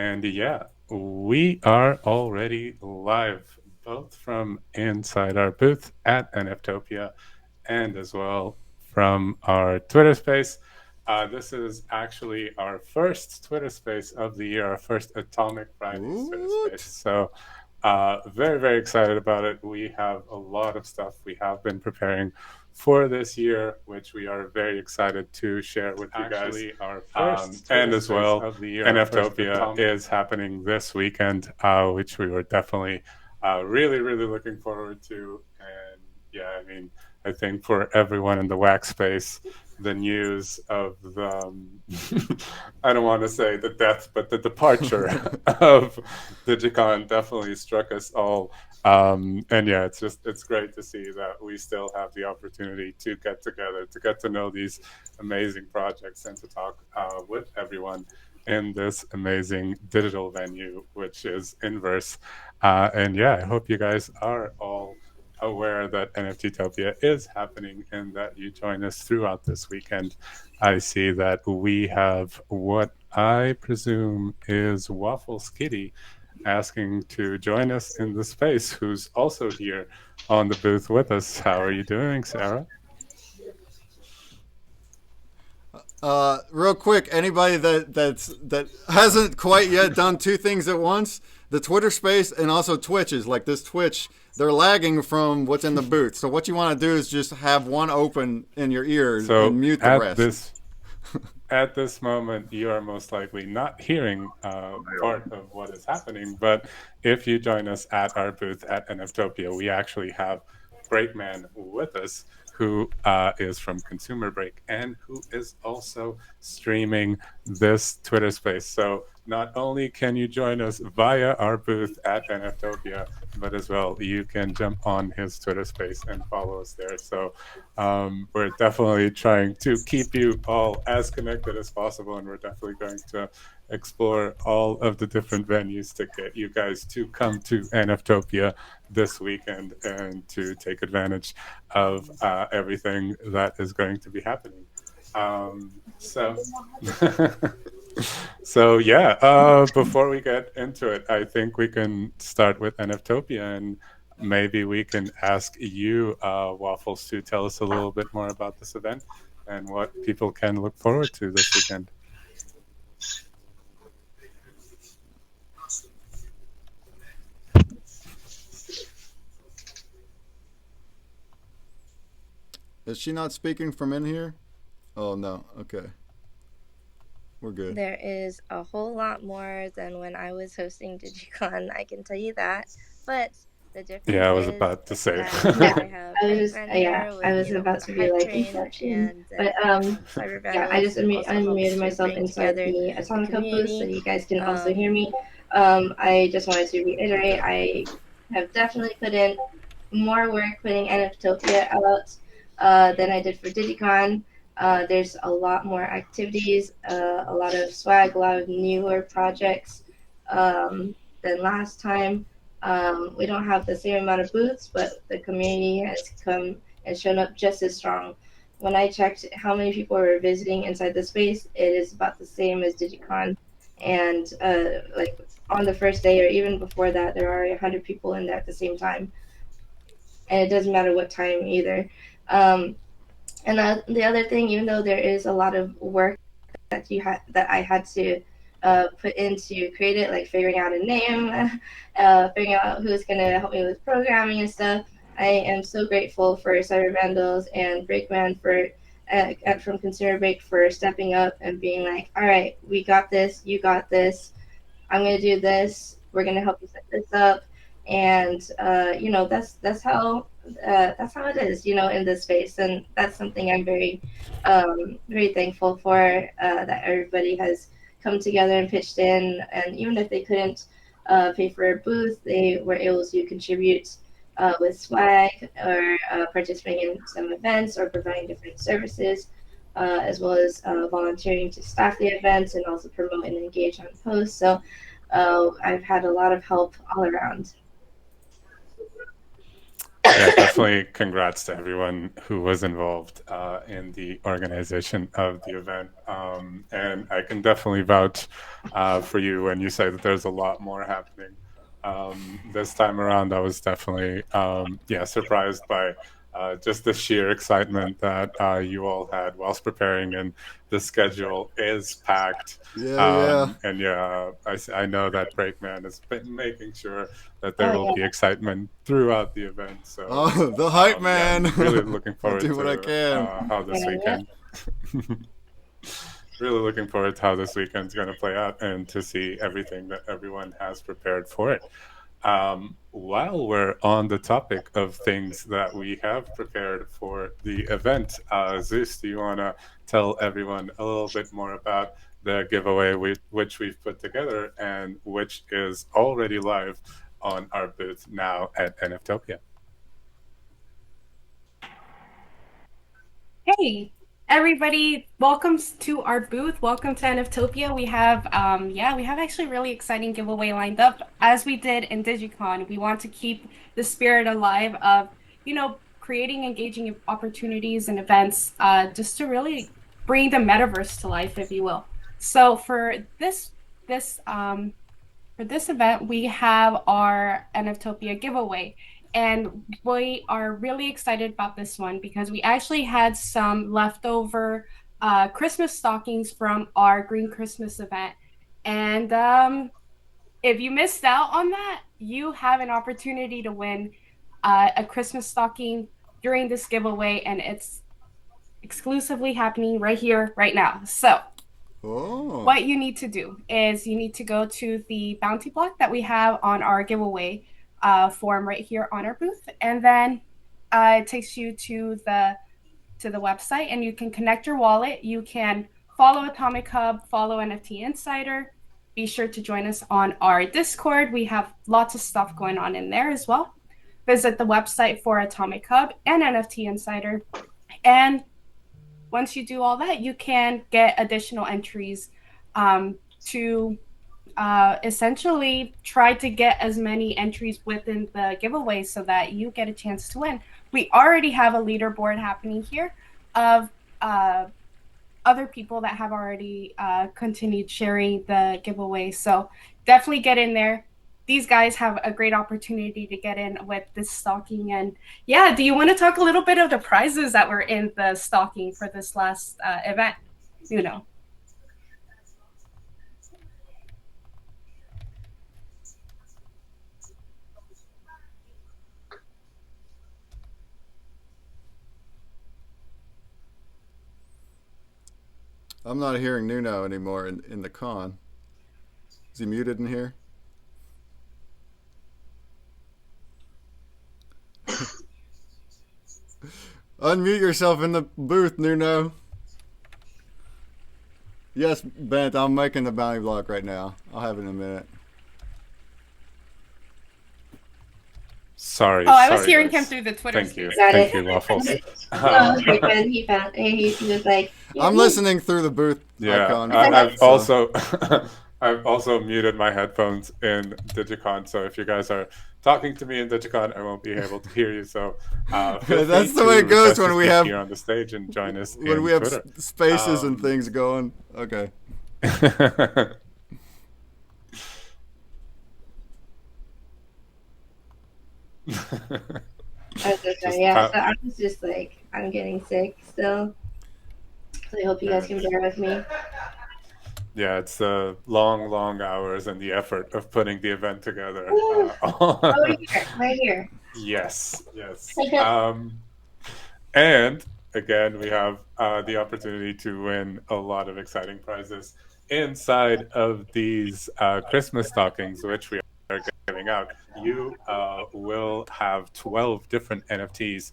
And yeah, we are already live, both from inside our booth at NFTopia and as well from our Twitter space. This is actually our first Twitter space of the year, our first Atomic Fridays Twitter space. So, very, very excited about it. We have a lot of stuff we have been preparing for this year, which we are very excited to share with you guys. Our first and as well, of the year, NFTopia is happening this weekend, which we were definitely really, really looking forward to. And yeah, I mean, I think for everyone in the wax space, the news of the I don't want to say the death, but the departure of Digicon definitely struck us all. And yeah, it's great to see that we still have the opportunity to get together, to get to know these amazing projects, and to talk with everyone in this amazing digital venue, which is Inverse. And yeah, I hope you guys are all aware that NFTopia is happening and that you join us throughout this weekend. I see that we have what I presume is Waffle Skitty asking to join us in the space, who's also here on the booth with us. How are you doing, Sarah? Real quick, anybody that hasn't quite yet done two things at once, the Twitter space and also Twitch is like this Twitch, they're lagging from what's in the booth. So what you want to do is just have one open in your ears and mute the rest. At this moment, you are most likely not hearing part of what is happening. But if you join us at our booth at NFTopia, we actually have Breakman with us, who is from ConsumerBreak and who is also streaming this Twitter space. So not only can you join us via our booth at NFTopia, but as well, you can jump on his Twitter space and follow us there. So we're definitely trying to keep you all as connected as possible, and we're definitely going to explore all of the different venues to get you guys to come to NFTopia this weekend and to take advantage of everything that is going to be happening. So so yeah, before we get into it, I think we can start with NFTopia, and maybe we can ask you, Waffles, to tell us a little bit more about this event and what people can look forward to this weekend. Is she not speaking from in here? Oh no. Okay. We're good. There is a whole lot more than when I was hosting DigiCon, I can tell you that. But the difference yeah, I was about to say. I was about to be like Inception, but yeah, I just unmuted myself inside the AtomicHub booth so you guys can also hear me. I just wanted to reiterate, I have definitely put in more work putting NFTopia out than I did for DigiCon. There's a lot more activities, a lot of swag, a lot of newer projects than last time. We don't have the same amount of booths, but the community has come and shown up just as strong. When I checked how many people were visiting inside the space, it is about the same as DigiCon. And like on the first day or even before that, there are 100 people in there at the same time. And it doesn't matter what time either. And the other thing, even though there is a lot of work that I had to put into create it, like figuring out a name, figuring out who's gonna help me with programming and stuff, I am so grateful for Cyber Vandals and Breakman for from ConsumerBreak for stepping up and being like, all right, we got this, you got this, I'm gonna do this, we're gonna help you set this up, and that's how it is, in this space, and that's something I'm very very thankful for, that everybody has come together and pitched in, and even if they couldn't pay for a booth, they were able to contribute with swag or participating in some events or providing different services, as well as volunteering to staff the events and also promote and engage on posts. So I've had a lot of help all around. Yeah, definitely congrats to everyone who was involved in the organization of the event. And I can definitely vouch for you when you say that there's a lot more happening. This time around, I was definitely, yeah, surprised by just the sheer excitement that you all had whilst preparing, and the schedule is packed. Yeah, yeah. And yeah, I know that Breakman has been making sure that there Oh will yeah. be excitement throughout the event. So Oh, the hype yeah, man. really looking I'll forward do what I to can. how this Yeah. weekend. Really looking forward to how this weekend's going to play out, and to see everything that everyone has prepared for it. While we're on the topic of things that we have prepared for the event, Zeus, do you want to tell everyone a little bit more about the giveaway which we've put together, and which is already live on our booth now at NFTopia? Hey, everybody, welcome to our booth. Welcome to NFTopia. We have actually really exciting giveaway lined up. As we did in DigiCon, we want to keep the spirit alive of, creating engaging opportunities and events, just to really bring the metaverse to life, if you will. So this for this event, we have our NFTopia giveaway. And we are really excited about this one because we actually had some leftover Christmas stockings from our Green Christmas event. And if you missed out on that, you have an opportunity to win a Christmas stocking during this giveaway. And it's exclusively happening right here, right now. So Oh. what you need to do is you need to go to the bounty block that we have on our giveaway form right here on our booth, and then it takes you to the website, and you can connect your wallet. You can follow AtomicHub, follow NFT Insider. Be sure to join us on our Discord. We have lots of stuff going on in there as well. Visit the website for AtomicHub and NFT Insider, and once you do all that, you can get additional entries to essentially try to get as many entries within the giveaway so that you get a chance to win. We already have a leaderboard happening here of other people that have already continued sharing the giveaway. So definitely get in there. These guys have a great opportunity to get in with this stocking. And yeah, do you want to talk a little bit of the prizes that were in the stocking for this last event? You know. I'm not hearing Nuno anymore in the con. Is he muted in here? Unmute yourself in the booth, Nuno. Yes, Bent, I'm making the bounty block right now. I'll have it in a minute. Sorry. Oh, I was hearing guys. him through the Twitter. Thank you. Got Thank it. you, Waffles. No, he found. He was like. Yeah, I'm listening through the booth icon. I've so. also I've also muted my headphones in Digicon, so if you guys are talking to me in Digicon, I won't be able to hear you. So that's the way it goes when we have here on the stage, and join us when we have Twitter. Spaces and things going. Okay. I was just saying, yeah. So I was just like, I'm getting sick still. So I hope you guys can bear with me. Yeah, it's the long hours and the effort of putting the event together. Right here. Yes. And again, we have the opportunity to win a lot of exciting prizes inside of these Christmas stockings, which we are giving out. You will have 12 different NFTs,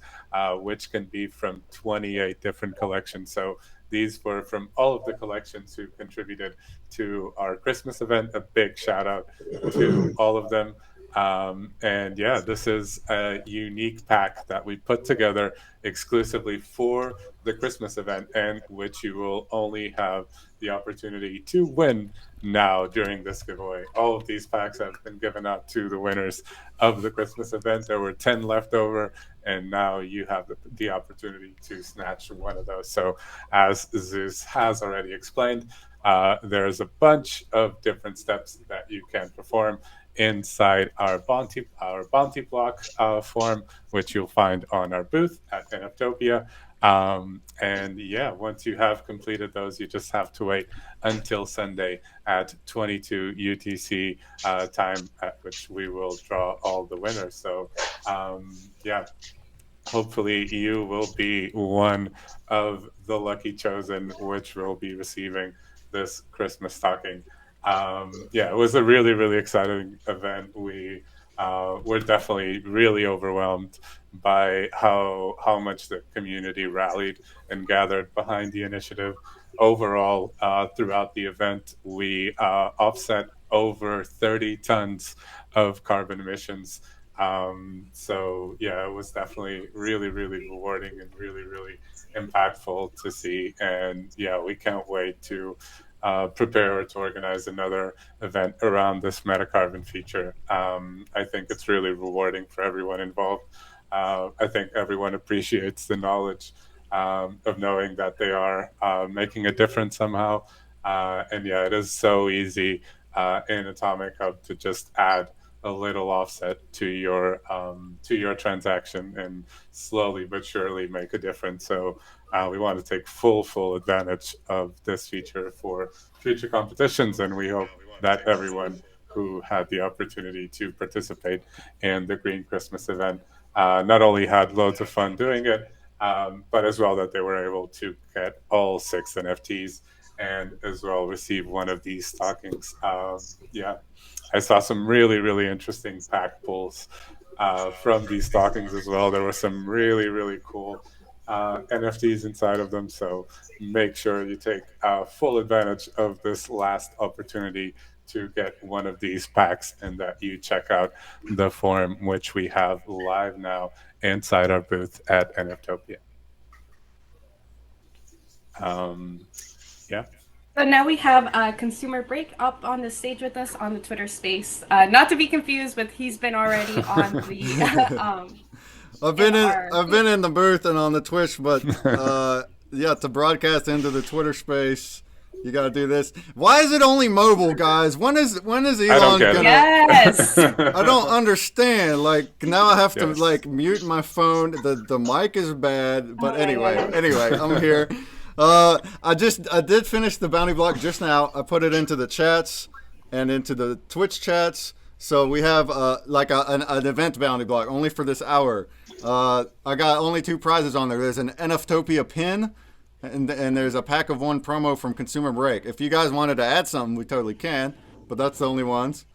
which can be from 28 different collections. So these were from all of the collections who contributed to our Christmas event. A big shout out to all of them. And yeah, this is a unique pack that we put together exclusively for the Christmas event, and which you will only have the opportunity to win now during this giveaway. All of these packs have been given out to the winners of the Christmas event. There were 10 left over, and now you have the opportunity to snatch one of those. So, as Zeus has already explained, there's a bunch of different steps that you can perform inside our bounty block form, which you'll find on our booth at NFTopia. And yeah, once you have completed those, you just have to wait until Sunday at 22 UTC time, at which we will draw all the winners. So yeah, hopefully you will be one of the lucky chosen, which will be receiving this Christmas stocking. Yeah, it was a really, really exciting event. We were definitely really overwhelmed by how much the community rallied and gathered behind the initiative. Overall, throughout the event, we offset over 30 tons of carbon emissions. So yeah, it was definitely really, really rewarding and really, really impactful to see. And yeah, we can't wait to prepare to organize another event around this metacarbon feature. I think it's really rewarding for everyone involved. I think everyone appreciates the knowledge of knowing that they are making a difference somehow. And yeah, it is so easy in AtomicHub to just add a little offset to your transaction and slowly but surely make a difference. So we want to take full advantage of this feature for future competitions, and we hope that everyone who had the opportunity to participate in the Green Christmas event not only had loads of fun doing it, but as well that they were able to get all 6 NFTs and as well receive one of these stockings. Yeah, I saw some really, really interesting pack pulls from these stockings as well. There were some really, really cool NFTs inside of them. So make sure you take full advantage of this last opportunity to get one of these packs and that you check out the forum, which we have live now inside our booth at NFTopia. Yeah. So now we have ConsumerBreak up on the stage with us on the Twitter space. Not to be confused with he's been already on the. I've been in the booth and on the Twitch, but yeah, to broadcast into the Twitter space, you got to do this. Why is it only mobile, guys? When is Elon gonna? Yes. I don't understand. Like now I have to like mute my phone. The mic is bad, but anyway, I'm here. I did finish the bounty block just now. I put it into the chats and into the Twitch chats. So we have like an event bounty block only for this hour. I got only 2 prizes on there. There's an NFTopia pin, and there's a pack of 1 promo from ConsumerBreak. If you guys wanted to add something, we totally can, but that's the only ones.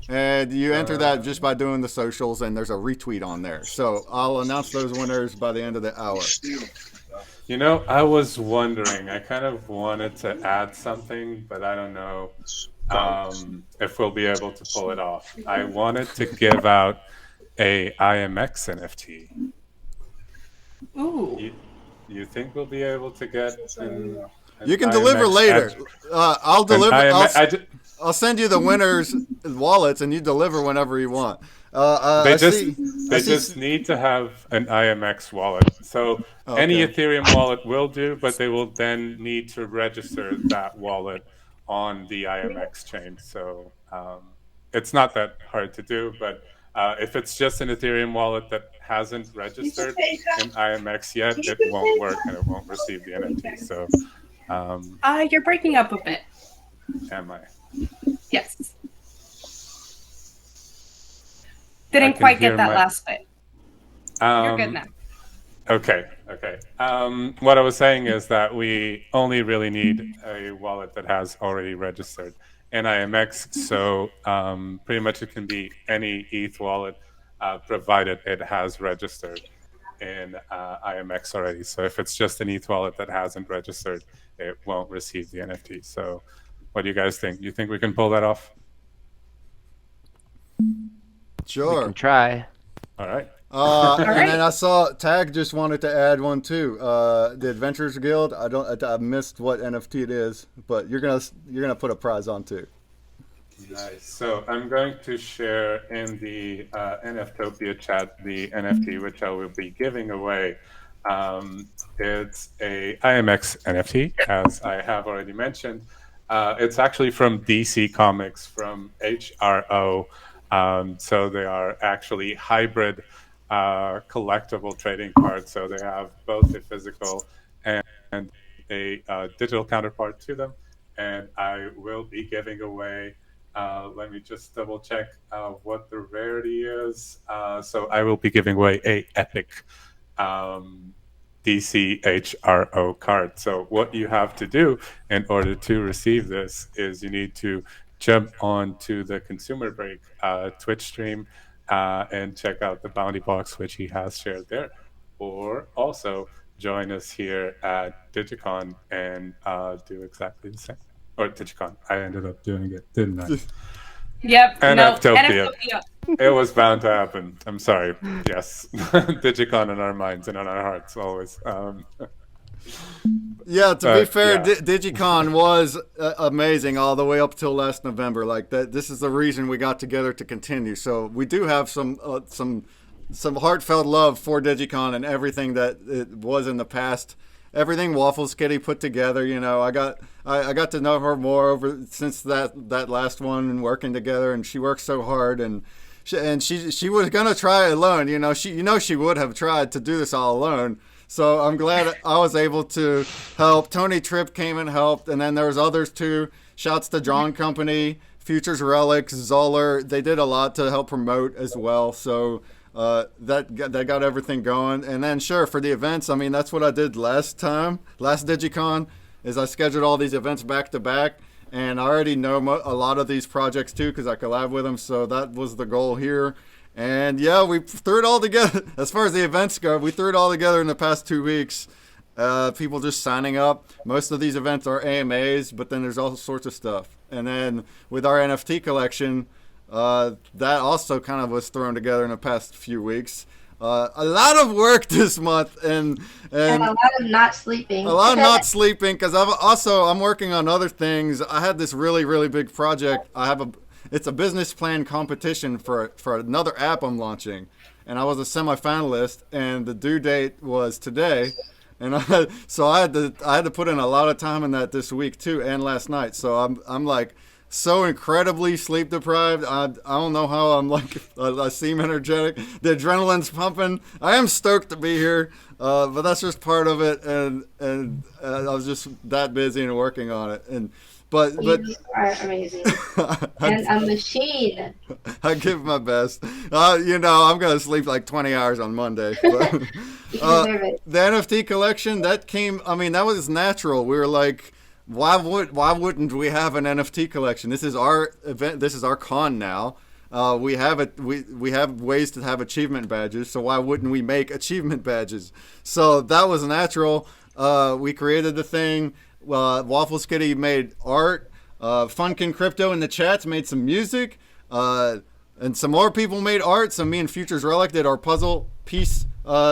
And you enter that just by doing the socials, and there's a retweet on there. So I'll announce those winners by the end of the hour. You know, I was wondering. I kind of wanted to add something, but I don't know if we'll be able to pull it off. I wanted to give out a IMX NFT. Ooh. You think we'll be able to get an you can deliver later. I'll deliver. I'll send you the winners' wallets, and you deliver whenever you want. They just need to have an IMX wallet. So any Ethereum wallet will do, but they will then need to register that wallet on the IMX chain. So it's not that hard to do, but if it's just an Ethereum wallet that hasn't registered in IMX yet, it won't work and it won't receive the NFT. So You're breaking up a bit. am I? Yes. Didn't quite get that last bit. You're good now. Okay. What I was saying is that we only really need a wallet that has already registered in IMX. So pretty much it can be any ETH wallet, provided it has registered in IMX already. So if it's just an ETH wallet that hasn't registered, it won't receive the NFT. So what do you guys think? Do you think we can pull that off? Sure. We can try. All right. And then I saw Tag just wanted to add one too. The Adventurers Guild. I missed what NFT it is, but you're gonna put a prize on too. Nice. So I'm going to share in the NFTopia chat the NFT which I will be giving away. It's a IMX NFT, as I have already mentioned. It's actually from DC Comics, from HRO. So they are actually hybrid collectible trading cards. So they have both a physical and a digital counterpart to them. And I will be giving away. Let me just double check what the rarity is. So I will be giving away a epic DCHRO card. So what you have to do in order to receive this is you need to jump onto the ConsumerBreak Twitch stream and check out the bounty box which he has shared there, or also join us here at Digicon and do exactly the same. Or Digicon. I ended up doing it, didn't I? Yep. NFTopia. NFTopia. It was bound to happen. I'm sorry. Yes. Digicon in our minds and in our hearts always. Yeah, to be fair, yeah. Digicon was amazing all the way up till last November. Like that, this is the reason we got together to continue. So we do have some heartfelt love for Digicon and everything that it was in the past. Everything Waffles Kitty put together, you know, I got to know her more over since that last one and working together, and she worked so hard, and she was gonna try alone, you know, she would have tried to do this all alone. So I'm glad I was able to help. Tony Tripp came and helped, and then there was others too. Shouts to John Company, Futures Relics, Zoller. They did a lot to help promote as well. So that got everything going. And then sure, for the events, I mean, that's what I did last Digicon, is I scheduled all these events back to back. And I already know a lot of these projects too because I collab with them. So that was the goal here. And yeah, we threw it all together. As far as the events go, we threw it all together in the past 2 weeks. People just signing up. Most of these events are AMAs, but then there's all sorts of stuff. And then with our NFT collection, that also kind of was thrown together in the past few weeks. A lot of work this month, and a lot of not sleeping. A lot of not sleeping because I'm working on other things. I had this really big project. It's a business plan competition for another app I'm launching, and I was a semifinalist, and the due date was today, and I had to put in a lot of time in that this week too, and last night. So I'm like so incredibly sleep deprived. I don't know how I'm like I seem energetic. The adrenaline's pumping. I am stoked to be here, but that's just part of it, and I was just that busy and working on it, But you are amazing and a machine. I give my best. You know, I'm gonna sleep like 20 hours on Monday. But, you deserve it. The NFT collection that came. I mean, that was natural. We were like, why wouldn't we have an NFT collection? This is our event. This is our con now. We have it. We have ways to have achievement badges. So why wouldn't we make achievement badges? So that was natural. We created the thing. Waffles Kitty made art. Funkin Crypto in the chats made some music. And some more people made art. So me and Futures Relic did our puzzle piece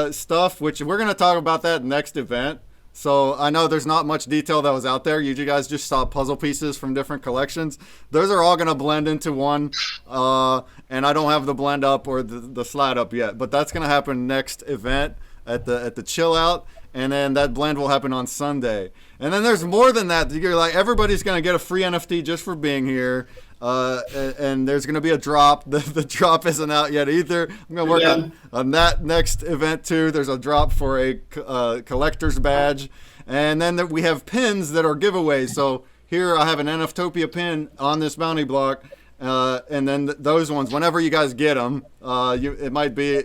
stuff, which we're going to talk about that next event. So I know there's not much detail that was out there. You guys just saw puzzle pieces from different collections. Those are all going to blend into one. And I don't have the blend up or the slide up yet. But that's going to happen next event at the chill out. And then that blend will happen on Sunday. And then there's more than that. You're like, everybody's going to get a free NFT just for being here. And there's going to be a drop. The drop isn't out yet either. I'm going to work on that next event too. There's a drop for a collector's badge. And then we have pins that are giveaways. So here I have an NFTopia pin on this bounty block. And then those ones, whenever you guys get them, it might be...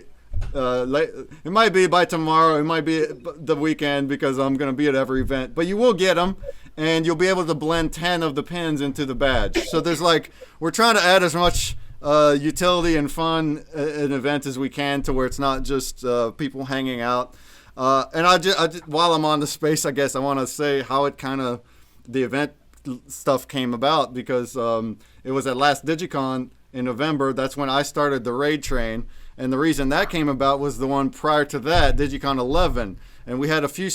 it might be by tomorrow, it might be the weekend because I'm going to be at every event, but you will get them and you'll be able to blend 10 of the pins into the badge. So there's we're trying to add as much utility and fun an event as we can to where it's not just people hanging out. And I just, while I'm on the space, I guess I want to say how it kind of, the event stuff came about because it was at last Digicon. in November. That's when I started the raid train. And the reason that came about was the one prior to that, DigiCon 11. And we had a few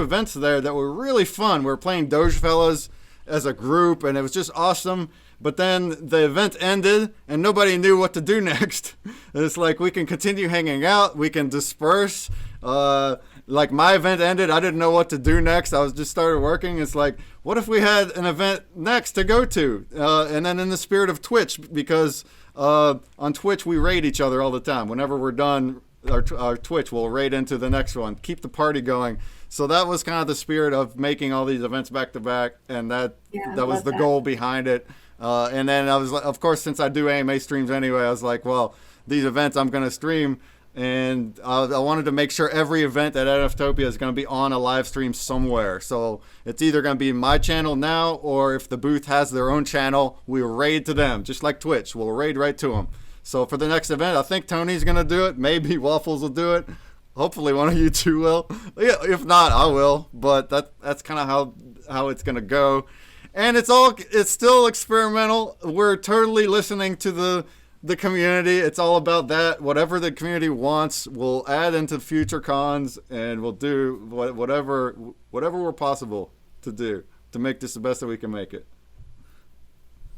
events there that were really fun. We were playing Doge Fellas as a group, and it was just awesome. But then the event ended, and nobody knew what to do next. It's like, we can continue hanging out, we can disperse. Like, my event ended, I didn't know what to do next. I was just started working. It's like, what if we had an event next to go to? And then in the spirit of Twitch, because on Twitch we raid each other all the time. Whenever we're done our Twitch, we'll raid into the next one, keep the party going. So that was kind of the spirit of making all these events back to back, and that was the goal behind it. And then I was, of course, since I do AMA streams anyway, I was like, well, these events I'm going to stream, and I wanted to make sure every event at NFTopia is going to be on a live stream somewhere. So it's either going to be my channel now, or if the booth has their own channel, we'll raid to them, just like Twitch. We'll raid right to them. So for the next event, I think Tony's going to do it. Maybe Waffles will do it. Hopefully one of you two will. Yeah, if not, I will. But that's kind of how it's going to go. And it's still experimental. We're totally listening to the community. It's all about that. Whatever the community wants, we'll add into future cons, and we'll do whatever we're possible to do to make this the best that we can make it.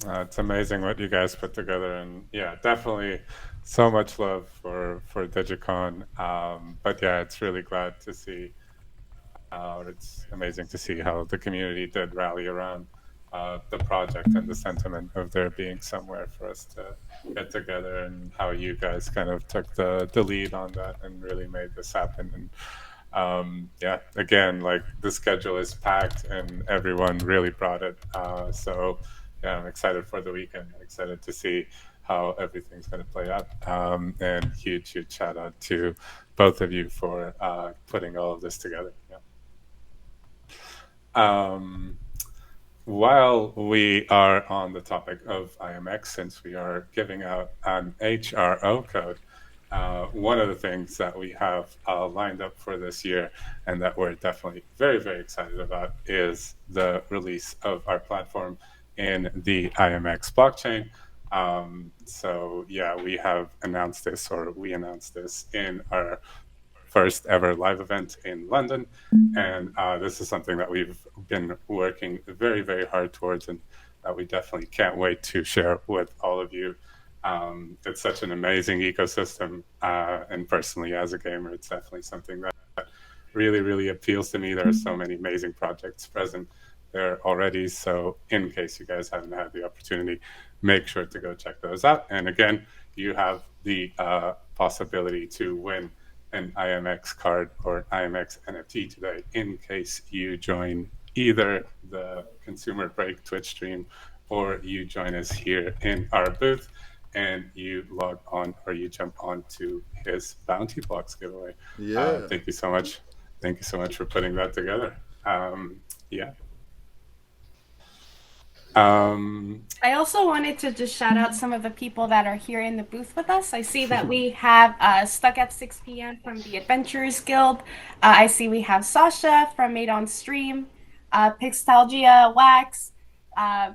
It's amazing what you guys put together, and yeah, definitely so much love for DigiCon. But yeah, it's really glad to see. It's amazing to see how the community did rally around the project and the sentiment of there being somewhere for us to get together, and how you guys kind of took the lead on that and really made this happen. And yeah, again, like, the schedule is packed and everyone really brought it. So yeah, I'm excited for the weekend. I'm excited to see how everything's going to play out. And huge shout out to both of you for putting all of this together. Yeah. While we are on the topic of IMX, since we are giving out an HRO code, one of the things that we have lined up for this year, and that we're definitely very, very excited about, is the release of our platform in the IMX blockchain. So yeah, we announced this in our first ever live event in London, and this is something that we've been working very, very hard towards, and that we definitely can't wait to share with all of you. It's such an amazing ecosystem, and personally, as a gamer, it's definitely something that really, really appeals to me. There are so many amazing projects present there already, so in case you guys haven't had the opportunity, make sure to go check those out. And again, you have the possibility to win an IMX card or IMX NFT today, in case you join either the ConsumerBreak Twitch stream, or you join us here in our booth and you log on, or you jump on to his Bounty Blocks giveaway. Yeah. Thank you so much. Thank you so much for putting that together. Yeah. I also wanted to just shout out some of the people that are here in the booth with us. I see that we have Stuck at 6 p.m. from the Adventurers Guild. I see we have Sasha from Made on Stream, Pixtalgia, Wax.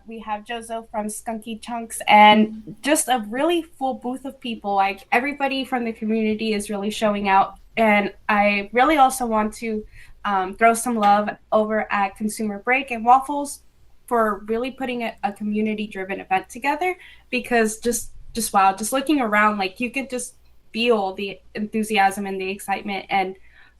We have Jozo from Skunky Chunks, and just a really full booth of people. Like, everybody from the community is really showing out. And I really also want to throw some love over at ConsumerBreak and Waffles for really putting a community-driven event together, because just wow, just looking around, like, you could just feel the enthusiasm and the excitement. And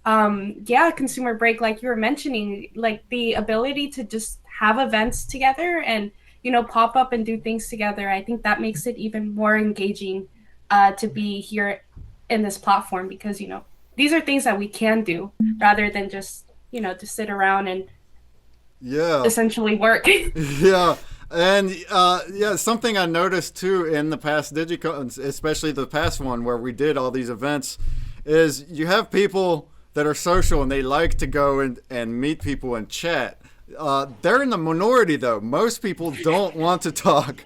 yeah, ConsumerBreak, like you were mentioning, like, the ability to just have events together and, you know, pop up and do things together. I think that makes it even more engaging to be here in this platform, because, you know, these are things that we can do rather than just, you know, to sit around and essentially work. Yeah. And yeah, something I noticed too in the past DigiCons, especially the past one where we did all these events, is you have people that are social and they like to go and meet people and chat. They're in the minority, though. Most people don't want to talk.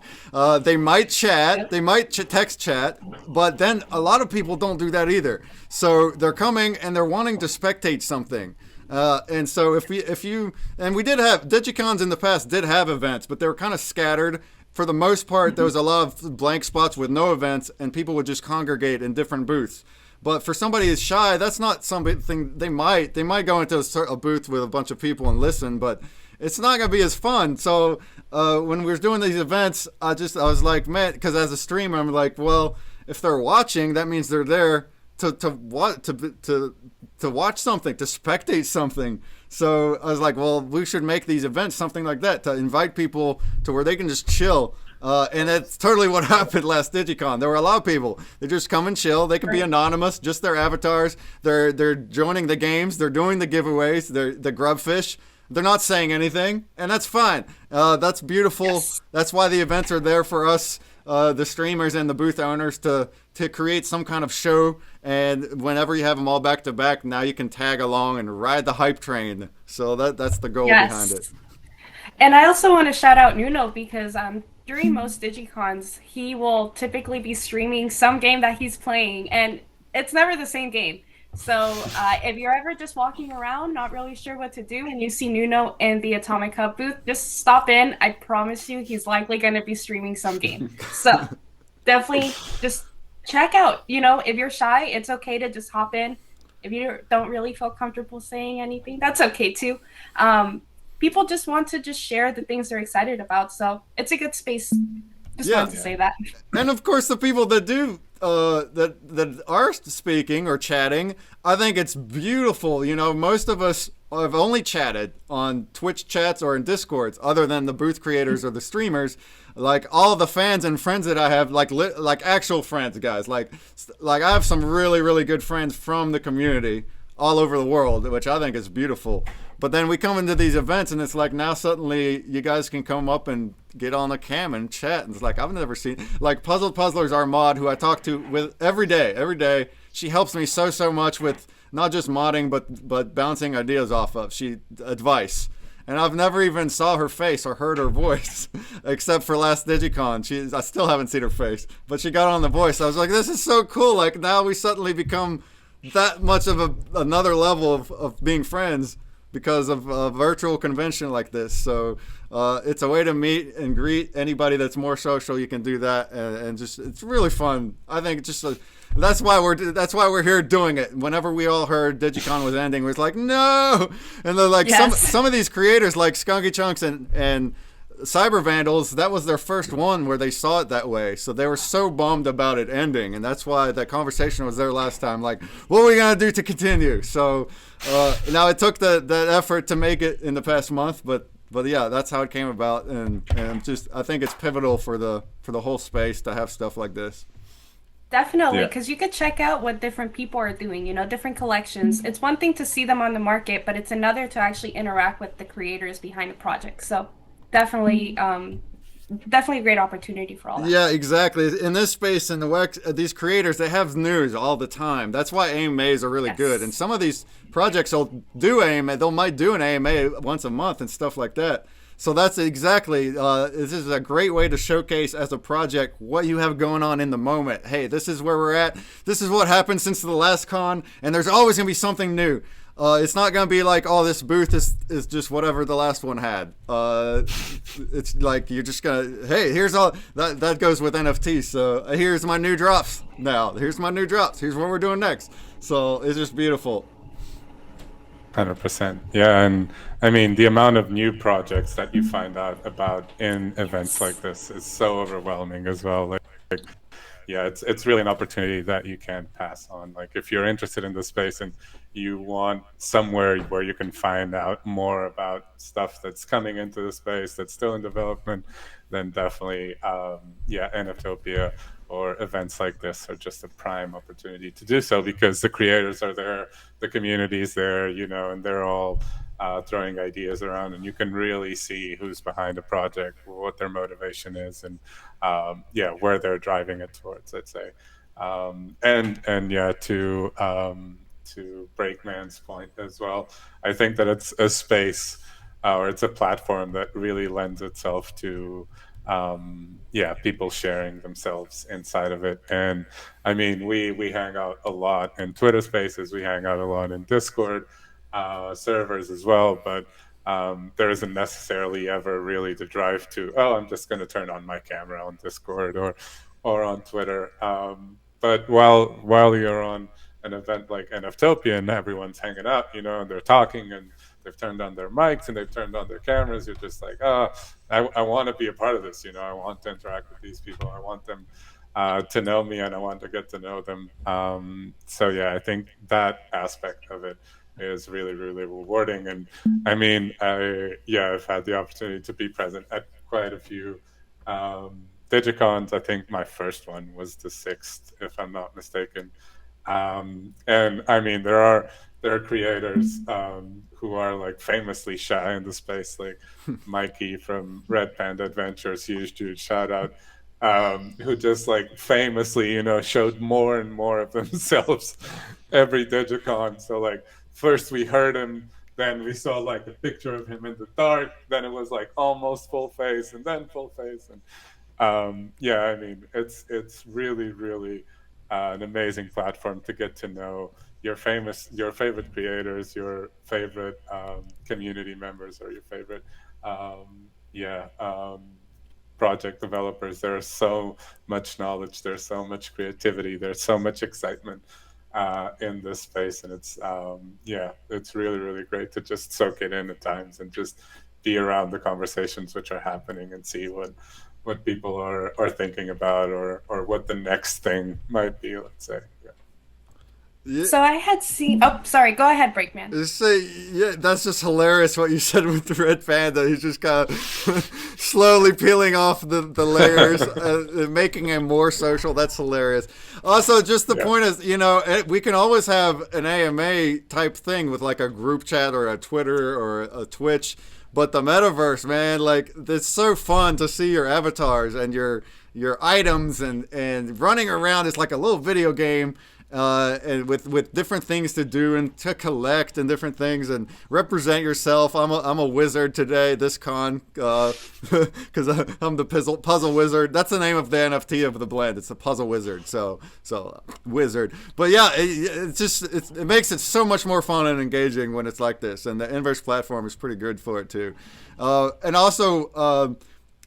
They might chat, they might text chat, but then a lot of people don't do that either. So they're coming and they're wanting to spectate something. And so if you and we did have DigiCons in the past did have events, but they were kind of scattered, for the most part, there was a lot of blank spots with no events, and people would just congregate in different booths. But for somebody who's shy, that's not something they might go into a booth with a bunch of people and listen, but it's not gonna be as fun. So when we were doing these events, I was like, man, because as a streamer, I'm like, well, if they're watching, that means they're there to watch something, to spectate something. So I was like, well, we should make these events something like that, to invite people to where they can just chill. And that's totally what happened last DigiCon. There were a lot of people. They just come and chill. They can be anonymous, just their avatars. They're joining the games. They're doing the giveaways. They're the grubfish. They're not saying anything, and that's fine. That's beautiful. Yes. That's why the events are there for us, the streamers and the booth owners, to create some kind of show. And whenever you have them all back to back, now you can tag along and ride the hype train. So that's the goal behind it. And I also want to shout out Nuno, because during most DigiCons, he will typically be streaming some game that he's playing, and it's never the same game. So if you're ever just walking around, not really sure what to do, and you see Nuno in the AtomicHub booth, just stop in. I promise you, he's likely going to be streaming some game. So definitely just check out. If you're shy, it's okay to just hop in. If you don't really feel comfortable saying anything, that's okay too. People just want to just share the things they're excited about. So it's a good space. Just wanted to say that. And of course, the people that do that are speaking or chatting, I think it's beautiful. Most of us have only chatted on Twitch chats or in Discords, other than the booth creators or the streamers. Like all the fans and friends that I have, like actual friends, guys. Like I have some really, really good friends from the community all over the world, which I think is beautiful. But then we come into these events, and it's like now suddenly you guys can come up and get on a cam and chat. And it's like, I've never seen, like Puzzled Puzzler's our mod, who I talk to with every day. She helps me so much with not just modding, but bouncing ideas off of advice. And I've never even saw her face or heard her voice, except for last DigiCon. I still haven't seen her face, but she got on the voice. I was like, this is so cool. Like now we suddenly become that much of another level of being friends because of a virtual convention like this. So it's a way to meet and greet anybody that's more social. You can do that, and just it's really fun. I think that's why we're here doing it. Whenever we all heard DigiCon was ending, we was like, no. And then like some of these creators like Skunky Chunks and Cyber Vandals, that was their first one where they saw it that way. So they were so bummed about it ending, and that's why that conversation was there last time. Like, what are we gonna do to continue? So now it took that effort to make it in the past month, but yeah, that's how it came about, and I think it's pivotal for the whole space to have stuff like this. Definitely, because you could check out what different people are doing, different collections. It's one thing to see them on the market, but it's another to actually interact with the creators behind the project. So definitely a great opportunity for all that. Yeah, exactly. In this space, in the WAX, these creators, they have news all the time. That's why AMAs are really good. And some of these projects will do AMA. They might do an AMA once a month and stuff like that. So that's exactly, this is a great way to showcase as a project what you have going on in the moment. Hey, this is where we're at. This is what happened since the last con. And there's always going to be something new. It's not going to be like, oh, this booth is just whatever the last one had. It's like you're just going to, hey, here's all, that goes with NFTs. So here's my new drops now. Here's my new drops. Here's what we're doing next. So it's just beautiful. 100%. Yeah, and I mean, the amount of new projects that you find out about in events like this is so overwhelming as well. Like yeah, it's really an opportunity that you can't pass on. Like if you're interested in this space and you want somewhere where you can find out more about stuff that's coming into the space that's still in development, then definitely, NFTopia or events like this are just a prime opportunity to do so, because the creators are there, the community's there, and they're all throwing ideas around, and you can really see who's behind a project, what their motivation is, and where they're driving it towards, let's say. To Breakman's point as well, I think that it's a space or it's a platform that really lends itself to people sharing themselves inside of it. And I mean, we hang out a lot in Twitter spaces, we hang out a lot in Discord servers as well, but there isn't necessarily ever really the drive to, oh, I'm just going to turn on my camera on Discord or on Twitter. But while you're on an event like NFTopia and everyone's hanging out, and they're talking and they've turned on their mics and they've turned on their cameras, you're just like, oh, I want to be a part of this. I want to interact with these people. I want them to know me, and I want to get to know them. So yeah, I think that aspect of it is really, really rewarding. And I mean, I've had the opportunity to be present at quite a few Digicons. I think my first one was the 6th, if I'm not mistaken. And I mean, there are creators who are like famously shy in the space, like Mikey from Red Panda Adventures, huge shout out, who just like famously, showed more and more of themselves every Digicon. So like, first we heard him, then we saw like a picture of him in the dark, then it was like almost full face, and then full face. And I mean, it's really, really an amazing platform to get to know your favorite creators, your favorite community members, or your favorite project developers. There's so much knowledge, there's so much creativity, there's so much excitement in this space, and it's really, really great to just soak it in at times and just be around the conversations which are happening and see what people are thinking about, or what the next thing might be, let's say. Yeah. So I had seen. Oh, sorry. Go ahead, Breakman. That's just hilarious what you said with the Red Panda. He's just kind of slowly peeling off the layers, making him more social. That's hilarious. Also, just the point is, we can always have an AMA type thing with like a group chat or a Twitter or a Twitch. But the metaverse, man, like, it's so fun to see your avatars and your items and running around. It's like a little video game. And with different things to do and to collect and different things and represent yourself. I'm a wizard today, this con, because I'm the puzzle wizard. That's the name of the NFT of the blend. It's a puzzle wizard. So wizard. But yeah, it makes it so much more fun and engaging when it's like this. And the Inverse platform is pretty good for it too. And also,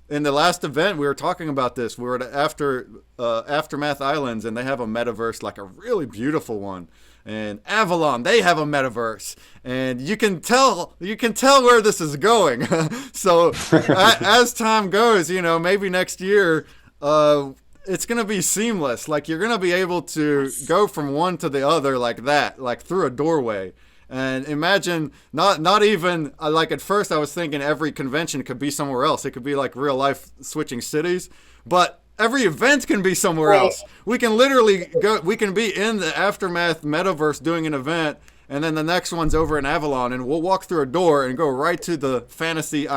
in the last event, we were talking about this. We were at Aftermath Islands, and they have a metaverse, like a really beautiful one. And Avalon, they have a metaverse, and you can tell where this is going. So as time goes, maybe next year, it's gonna be seamless. Like, you're gonna be able to go from one to the other like that, like through a doorway. And imagine, not even, like at first I was thinking every convention could be somewhere else. It could be like real life switching cities, but every event can be somewhere else. We can literally we can be in the Aftermath metaverse doing an event, and then the next one's over in Avalon, and we'll walk through a door and go right to the fantasy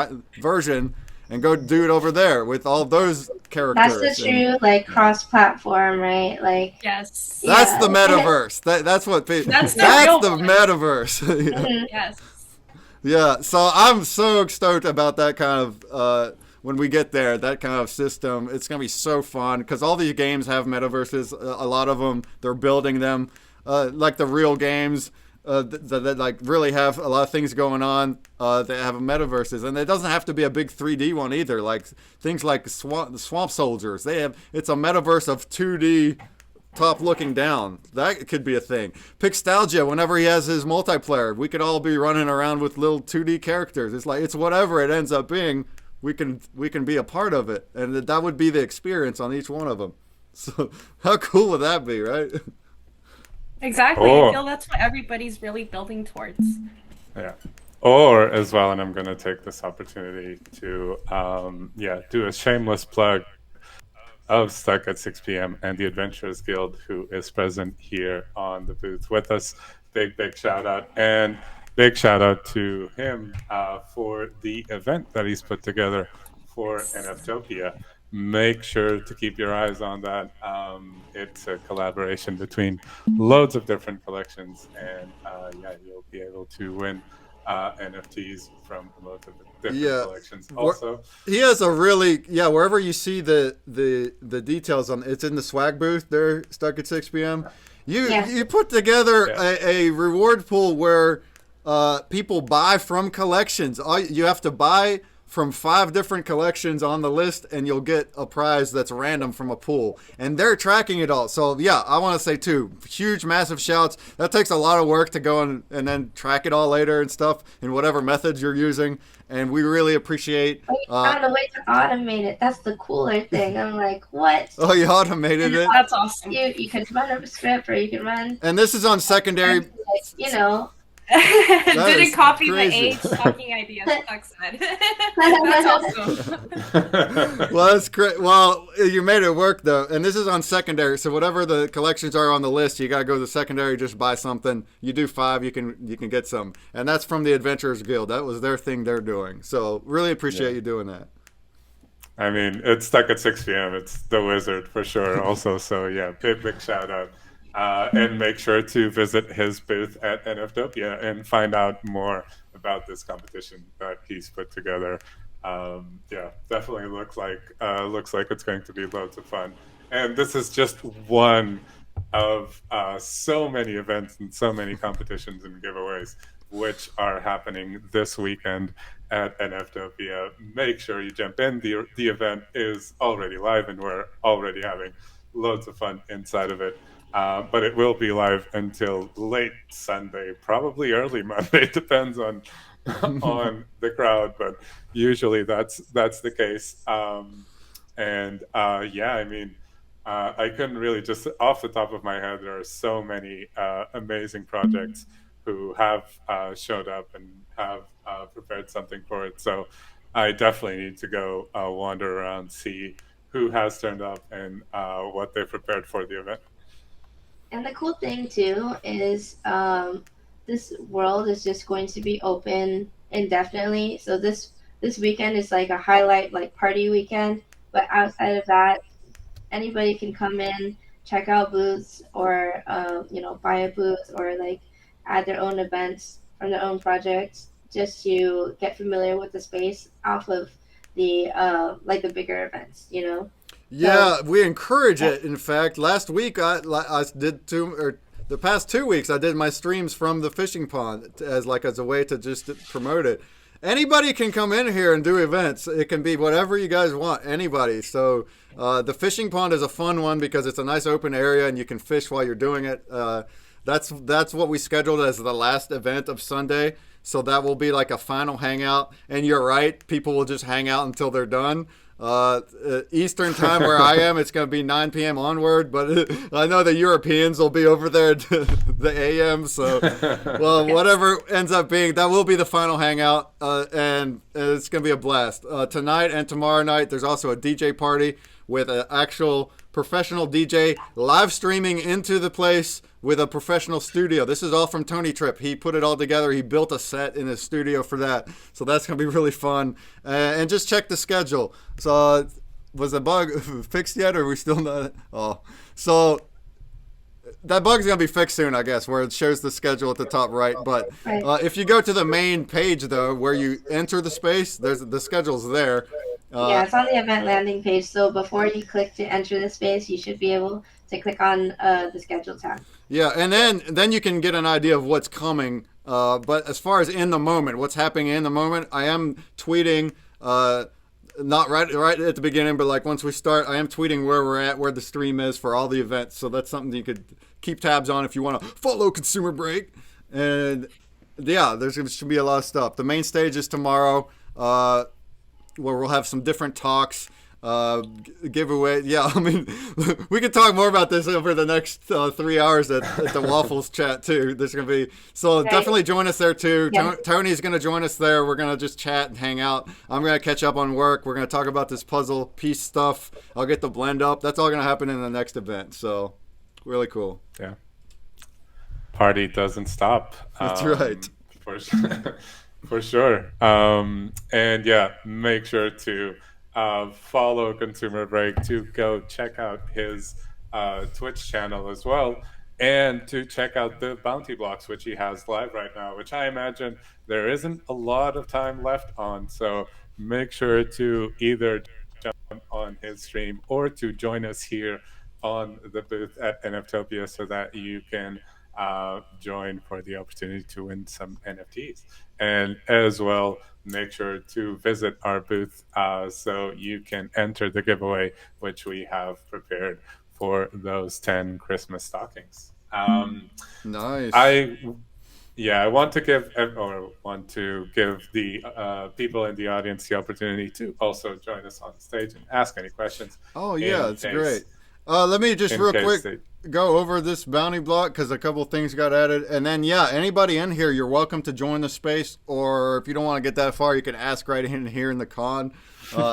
version and go do it over there with all those characters. That's the true, like, cross-platform, right? Like, yes. That's the metaverse. That's what. That's the metaverse. Yes. Yeah. So I'm so stoked about that kind of. When we get there, that kind of system, it's gonna be so fun because all these games have metaverses. A lot of them, they're building them, like the real games. That like really have a lot of things going on. They have metaverses, and it doesn't have to be a big 3D one either. Like things like Swamp Soldiers, it's a metaverse of 2D top looking down. That could be a thing. Pixtalgia, whenever he has his multiplayer, we could all be running around with little 2D characters. It's whatever it ends up being. We can be a part of it, and that would be the experience on each one of them. So how cool would that be, right? Exactly. I feel that's what everybody's really building towards. Yeah. Or as well, and I'm going to take this opportunity to do a shameless plug of Stuck at 6 p.m. and the Adventurers Guild, who is present here on the booth with us. Big shout out. And big shout out to him for the event that he's put together for NFTopia. Make sure to keep your eyes on that. It's a collaboration between loads of different collections, and you'll be able to win NFTs from loads of different collections. Also, he has a really wherever you see the details on it's in the swag booth there, Stuck at 6 p.m. You put together a reward pool where people buy from collections. You have to buy from 5 different collections on the list, and you'll get a prize that's random from a pool. And they're tracking it all. So yeah, I want to say too, huge, massive shouts. That takes a lot of work to go and then track it all later and stuff in whatever methods you're using. And we really appreciate. We found a way to automate it. That's the cooler thing. I'm like, what? Oh, you automated it. That's awesome. You can run a script, or you can run. And this is on secondary. You know. Didn't copy crazy. the age talking ideas. Tuck said. That's awesome. Well, that's great. Well, you made it work though, and this is on secondary. So whatever the collections are on the list, you gotta go to secondary. Just buy something. You do 5, you can get some, and that's from the Adventurers Guild. That was their thing they're doing. So really appreciate you doing that. I mean, it's stuck at 6 p.m. It's the Wizard for sure. Also, so yeah, big shout out. And make sure to visit his booth at NFTopia and find out more about this competition that he's put together. Yeah, definitely looks like it's going to be loads of fun. And this is just one of so many events and so many competitions and giveaways which are happening this weekend at NFTopia. Make sure you jump in. The event is already live, and we're already having loads of fun inside of it. But it will be live until late Sunday, probably early Monday. Depends on on the crowd, but usually that's the case. Yeah, I mean, I couldn't really just off the top of my head. There are so many amazing projects who have showed up and have prepared something for it. So I definitely need to go wander around, see who has turned up and what they prepared for the event. And the cool thing too is this world is just going to be open indefinitely. So this weekend is like a highlight, like party weekend. But outside of that, anybody can come in, check out booths, or buy a booth, or like add their own events from their own projects, just to get familiar with the space off of the like the bigger events, Yeah, So, we encourage it. In fact, last week I did the past 2 weeks I did my streams from the fishing pond as a way to just promote it. Anybody can come in here and do events. It can be whatever you guys want. Anybody. So the fishing pond is a fun one because it's a nice open area and you can fish while you're doing it. That's what we scheduled as the last event of Sunday. So that will be like a final hangout. And you're right, people will just hang out until they're done. Eastern time where I am, it's going to be 9 p.m. onward, but I know the Europeans will be over there at the AM. So, well, whatever ends up being, that will be the final hangout, and it's going to be a blast. Tonight and tomorrow night, there's also a DJ party with an actual professional DJ live streaming into the place with a professional studio. This is all from Tony Tripp. He put it all together. He built a set in his studio for that. So that's going to be really fun. And just check the schedule. So was the bug fixed yet, or are we still not? Oh, so that bug's going to be fixed soon, I guess, where it shows the schedule at the top right. But right. if you go to the main page, though, where you enter the space, the schedule's there. Yeah, it's on the event landing page. So before you click to enter the space, you should be able to click on the schedule tab. Yeah, and then you can get an idea of what's coming. But as far as in the moment, what's happening in the moment, I am tweeting. Not right at the beginning, but like once we start, I am tweeting where we're at, where the stream is for all the events. So that's something you could keep tabs on if you want to follow ConsumerBreak. And yeah, should be a lot of stuff. The main stage is tomorrow. Where we'll have some different talks, giveaway. Yeah, I mean, we could talk more about this over the next 3 hours at the Waffles chat too. There's gonna be definitely join us there too. Yeah. Tony's gonna join us there. We're gonna just chat and hang out. I'm gonna catch up on work. We're gonna talk about this puzzle piece stuff. I'll get the blend up. That's all gonna happen in the next event. So, really cool. Yeah. Party doesn't stop. That's right. For sure. For sure. And yeah, make sure to follow ConsumerBreak, to go check out his Twitch channel as well, and to check out the bounty blocks, which he has live right now, which I imagine there isn't a lot of time left on. So make sure to either jump on his stream or to join us here on the booth at NFTopia so that you can join for the opportunity to win some NFTs. And as well, make sure to visit our booth so you can enter the giveaway, which we have prepared for those 10 Christmas stockings. Nice. I yeah, I want to give the people in the audience the opportunity to also join us on stage and ask any questions. Oh yeah, In that's case, great. Let me just in real case quick they, go over this bounty block because a couple things got added, and then yeah, anybody in here, you're welcome to join the space, or if you don't want to get that far, you can ask right in here in the con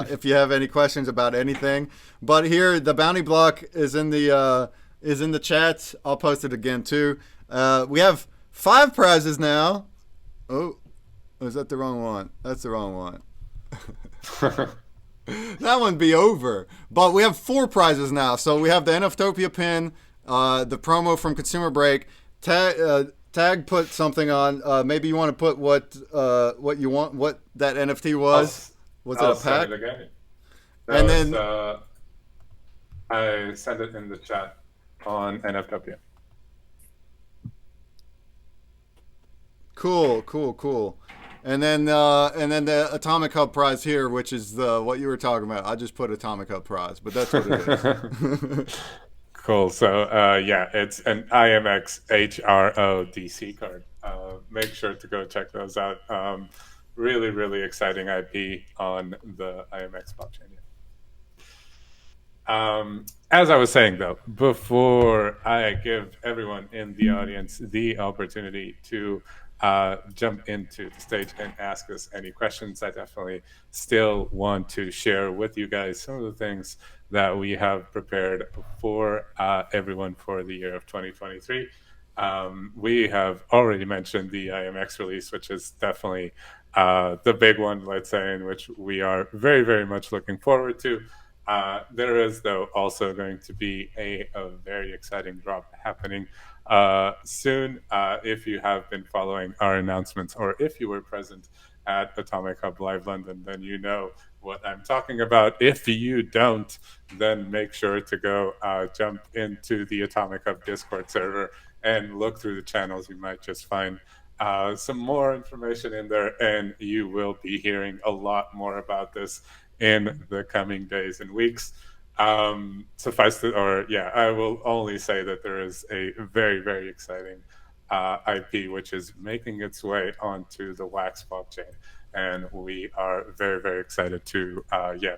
if you have any questions about anything. But here, the bounty block is in the chat. I'll post it again too. We have 5 prizes now. Oh, is that the wrong one? That's the wrong one. That one be over. But we have 4 prizes now. So we have the NFTopia pin, the promo from ConsumerBreak. Tag put something on. Maybe you want to put what you want, what that NFT was. Was it a pack? Send it again. No, And then I sent it in the chat on NFTopia. Cool. And then the AtomicHub prize here, which is what you were talking about. I just put AtomicHub prize, but that's what it is. Cool. So yeah, it's an IMX HRO card. Make sure to go check those out. Really exciting IP on the IMX blockchain. As I was saying, though, before I give everyone in the audience the opportunity to jump into the stage and ask us any questions, I definitely still want to share with you guys some of the things that we have prepared for everyone for the year of 2023. We have already mentioned the IMX release, which is definitely the big one, let's say, in which we are very much looking forward to. There is, though, also going to be a very exciting drop happening soon. If you have been following our announcements, or if you were present at AtomicHub Live London, then you know what I'm talking about. If you don't, then make sure to go jump into the AtomicHub Discord server and look through the channels. You might just find some more information in there, and you will be hearing a lot more about this in the coming days and weeks. I will only say that there is a very exciting IP which is making its way onto the Wax blockchain, and we are very excited to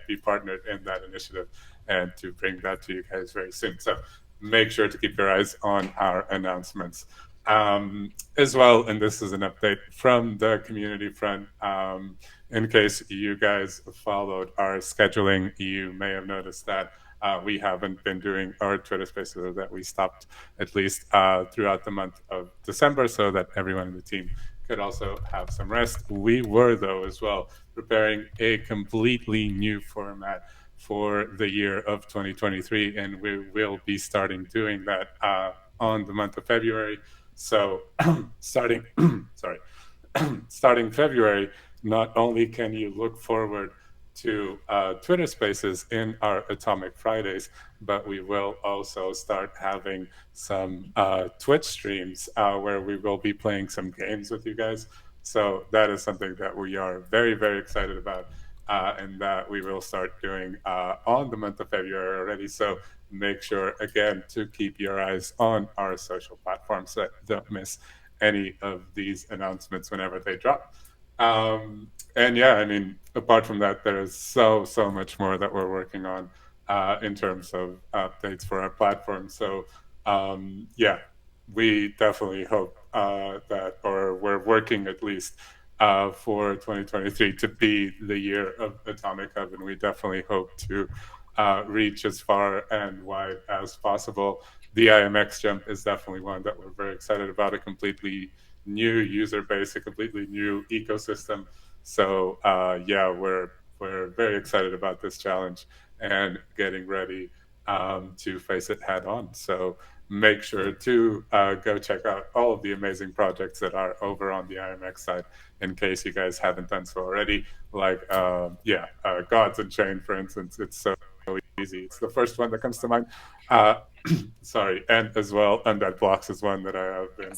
be partnered in that initiative and to bring that to you guys very soon. So make sure to keep your eyes on our announcements as well. And this is an update from the community front. In case you guys followed our scheduling, you may have noticed that we haven't been doing our Twitter Spaces, that we stopped at least throughout the month of December, so that everyone in the team could also have some rest. We were, though, as well, preparing a completely new format for the year of 2023, and we will be starting doing that on the month of February. So starting starting February, not only can you look forward to Twitter Spaces in our Atomic Fridays, but we will also start having some Twitch streams where we will be playing some games with you guys. So that is something that we are very excited about, and that we will start doing on the month of February already. So make sure, again, to keep your eyes on our social platforms so that you don't miss any of these announcements whenever they drop. And yeah, I mean, apart from that, there is so much more that we're working on in terms of updates for our platform. So yeah, we definitely hope or we're working at least for 2023 to be the year of AtomicHub, and we definitely hope to reach as far and wide as possible. The IMX jump is definitely one that we're very excited about, a completely new user base, a completely new ecosystem. So yeah, we're very excited about this challenge and getting ready to face it head on. So make sure to go check out all of the amazing projects that are over on the IMX side, in case you guys haven't done so already. Like Gods Unchained, for instance, it's so easy. It's the first one that comes to mind. Uh, sorry, and as well, Undead Blocks is one that I have been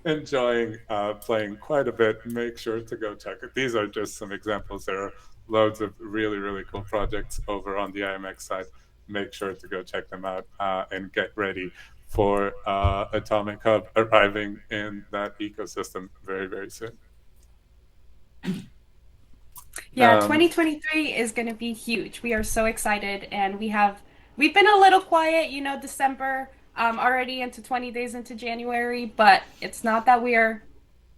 enjoying playing quite a bit. Make sure to go check it. These are just some examples. There are loads of really, really cool projects over on the IMX side. Make sure to go check them out and get ready for AtomicHub arriving in that ecosystem very, very soon. Yeah, 2023 is going to be huge. We are so excited, and we've been a little quiet, December, already into 20 days into January, but it's not that we are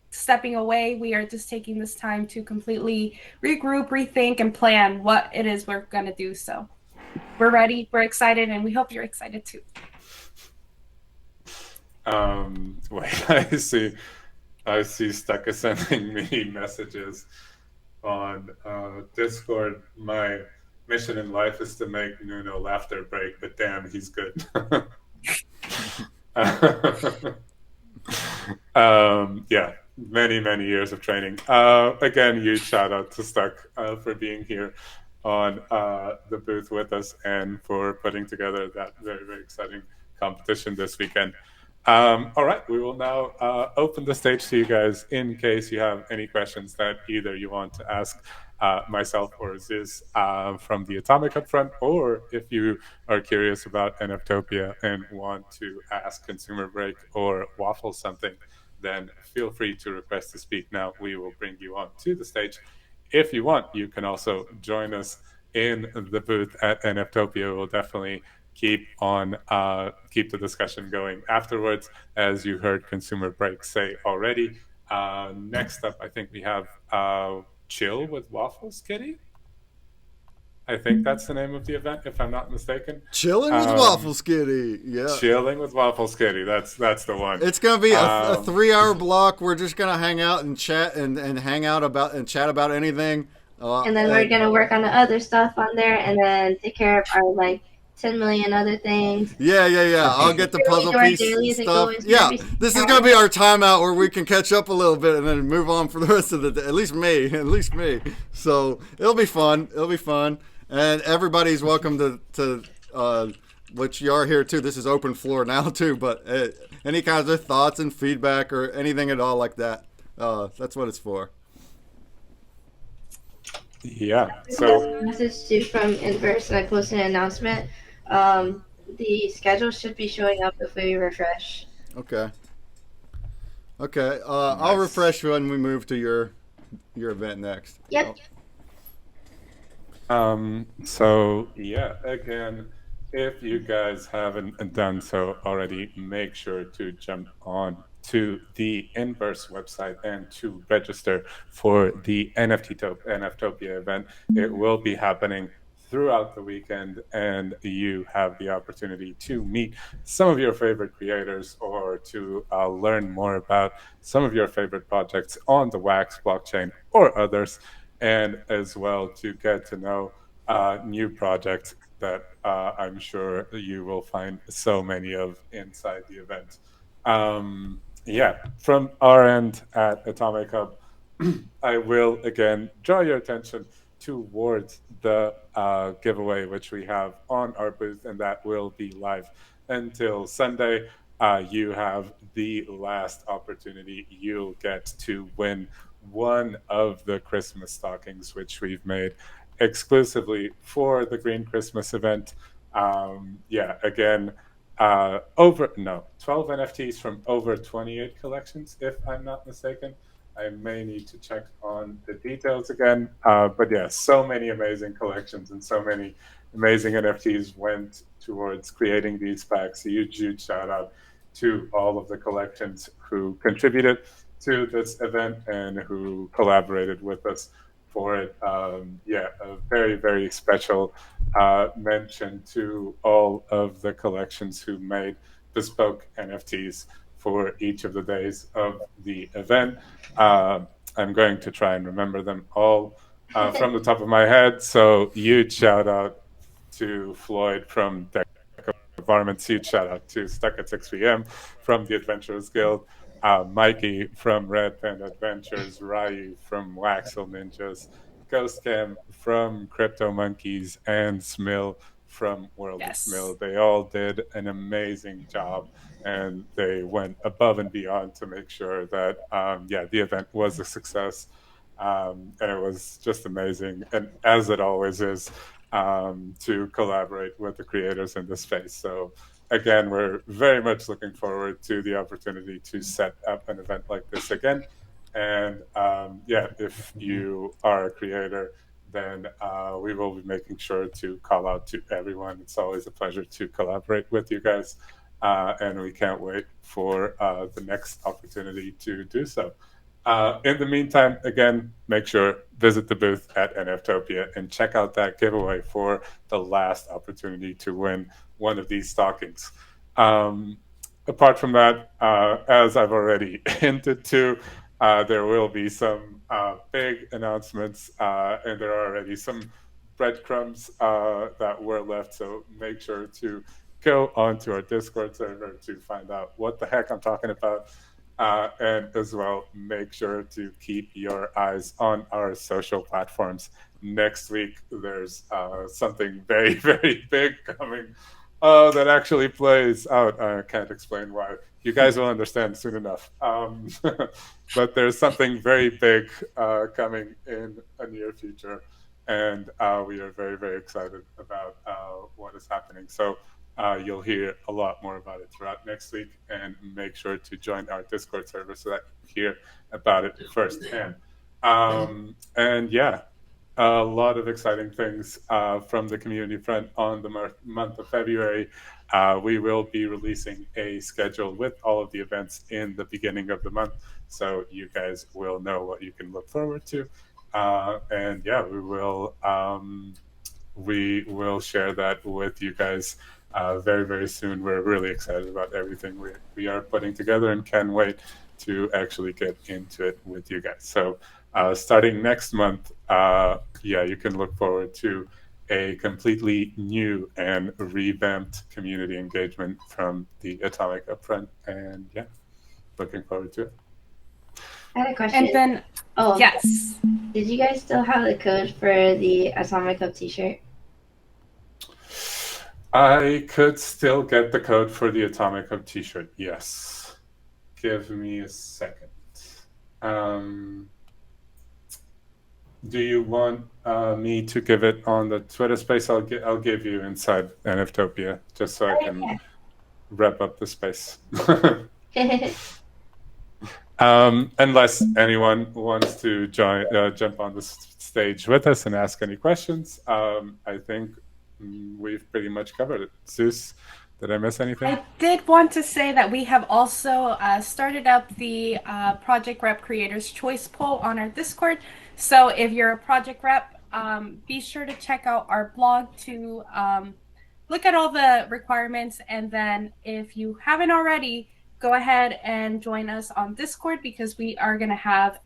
stepping away. We are just taking this time to completely regroup, rethink, and plan what it is we're going to do. So we're ready, we're excited, and we hope you're excited too. Wait, I see Stucka sending me messages on Discord. My mission in life is to make Nuno laughter break, but damn, he's good. Yeah, many years of training. Again, huge shout out to Stuck for being here on the booth with us and for putting together that very exciting competition this weekend. All right, we will now open the stage to you guys in case you have any questions that either you want to ask myself or Ziz from the AtomicHub front, or if you are curious about NFTopia and want to ask ConsumerBreak or Waffle something, then feel free to request to speak now. We will bring you on to the stage. If you want, you can also join us in the booth at NFTopia. We'll definitely keep the discussion going afterwards, as you heard ConsumerBreak say already. Next up, I think we have Chill with Waffles Kitty. I think that's the name of the event, if I'm not mistaken. Chilling with Waffles Kitty. Yeah. Chilling with Waffles Kitty. That's the one. It's gonna be a 3-hour block. We're just gonna hang out and chat and hang out about and chat about anything. And then we're gonna work on the other stuff on there, and then take care of our 10 million other things. Yeah. I'll get the puzzle piece stuff. Yeah, this is gonna be our timeout where we can catch up a little bit and then move on for the rest of the day. At least me. So it'll be fun. And everybody's welcome to which you are here too. This is open floor now too. But any kinds of thoughts and feedback or anything at all like that, that's what it's for. Yeah. So message too from Inverse, and I posted an announcement. The schedule should be showing up if we refresh. Okay. Nice. I'll refresh when we move to your event next. Yep. So yeah, again, if you guys haven't done so already, make sure to jump on to the Inverse website and to register for the NFTopia event. It will be happening throughout the weekend, and you have the opportunity to meet some of your favorite creators or to learn more about some of your favorite projects on the Wax blockchain or others, and as well to get to know new projects that I'm sure you will find so many of inside the event. Yeah, from our end at AtomicHub, I will again draw your attention towards the giveaway which we have on our booth, and that will be live until Sunday. You have the last opportunity. You'll get to win one of the Christmas stockings which we've made exclusively for the Green Christmas event. Yeah, again, 12 NFTs from over 28 collections, if I'm not mistaken. I may need to check on the details again. But yeah, so many amazing collections and so many amazing NFTs went towards creating these packs. A huge shout out to all of the collections who contributed to this event and who collaborated with us for it. Yeah, a very special mention to all of the collections who made bespoke NFTs for each of the days of the event. I'm going to try and remember them all from the top of my head. So huge shout out to Floyd from Deck Environments. Huge shout out to Stuck at 6 p.m. from the Adventurers Guild. Mikey from Red Panda Adventures, Ryu from Waxel Ninjas, Ghost Cam from Crypto Monkeys, and Smill from World Yes. Mill. They all did an amazing job, and they went above and beyond to make sure that the event was a success. And it was just amazing, and as it always is, to collaborate with the creators in this space. So again, we're very much looking forward to the opportunity to set up an event like this again. And if you are a creator, then we will be making sure to call out to everyone. It's always a pleasure to collaborate with you guys. And we can't wait for the next opportunity to do so. In the meantime, again, make sure visit the booth at NFTopia and check out that giveaway for the last opportunity to win one of these stockings. Apart from that, as I've already hinted to, there will be some big announcements, and there are already some breadcrumbs that were left. So make sure to go onto our Discord server to find out what the heck I'm talking about. And as well, make sure to keep your eyes on our social platforms. Next week, there's something very, very big coming that actually plays out. I can't explain why. You guys will understand soon enough. But there's something very big coming in a near future. And we are very, very excited about what is happening. So you'll hear a lot more about it throughout next week, and make sure to join our Discord server so that you hear about it firsthand. And yeah, a lot of exciting things from the community front on the month of February. We will be releasing a schedule with all of the events in the beginning of the month, so you guys will know what you can look forward to. And yeah, we will share that with you guys very, very soon. We're really excited about everything we are putting together and can't wait to actually get into it with you guys. So starting next month, you can look forward to a completely new and revamped community engagement from the Atomic upfront. And yeah, looking forward to it. I had a question. And then, yes. Did you guys still have the code for the AtomicHub t-shirt? I could still get the code for the AtomicHub t-shirt, yes. Give me a second. Do you want me to give it on the Twitter space? I'll give you inside NFTopia, just so I can wrap up the space. Unless anyone wants to jump on the stage with us and ask any questions, I think we've pretty much covered it. Zeus, did I miss anything? I did want to say that we have also started up the Project Rep Creators Choice poll on our Discord. So if you're a project rep, be sure to check out our blog to look at all the requirements. And then if you haven't already, go ahead and join us on Discord, because we are going to have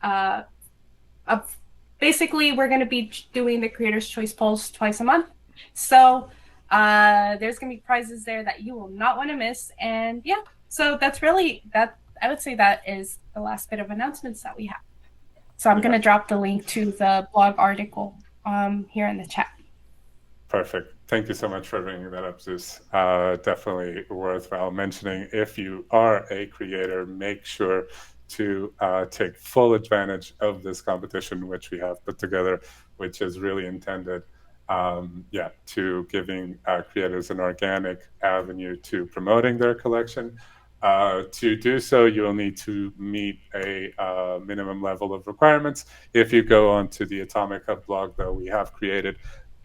basically we're going to be doing the Creators Choice polls twice a month. So there's going to be prizes there that you will not want to miss. And yeah, so that's really that. I would say that is the last bit of announcements that we have. So I'm going to drop the link to the blog article here in the chat. Perfect. Thank you so much for bringing that up, Zeus. Definitely worthwhile mentioning. If you are a creator, make sure to take full advantage of this competition, which we have put together, which is really intended to giving creators an organic avenue to promoting their collection. To do so, you'll need to meet a minimum level of requirements. If you go onto the AtomicHub blog, though, we have created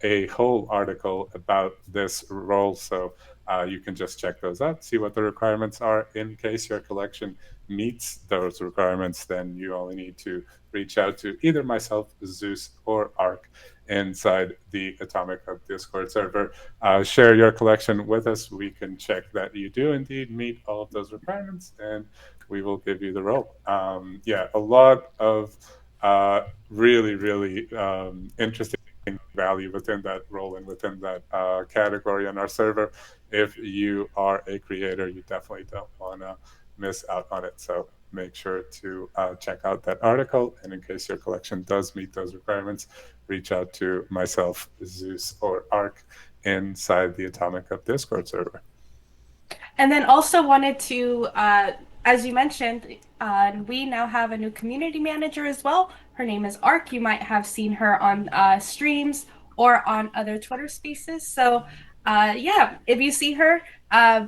a whole article about this role, so you can just check those out, see what the requirements are. In case your collection meets those requirements, then you only need to reach out to either myself, Zeus, or Ark inside the AtomicHub Discord server. Share your collection with us. We can check that you do indeed meet all of those requirements, and we will give you the role. A lot of really, really interesting value within that role and within that category on our server. If you are a creator, you definitely don't want to miss out on it. So make sure to check out that article. And in case your collection does meet those requirements, reach out to myself, Zeus, or Ark, inside the AtomicHub Discord server. And then also wanted to, as you mentioned, we now have a new community manager as well. Her name is Ark. You might have seen her on streams or on other Twitter spaces. So, yeah, if you see her,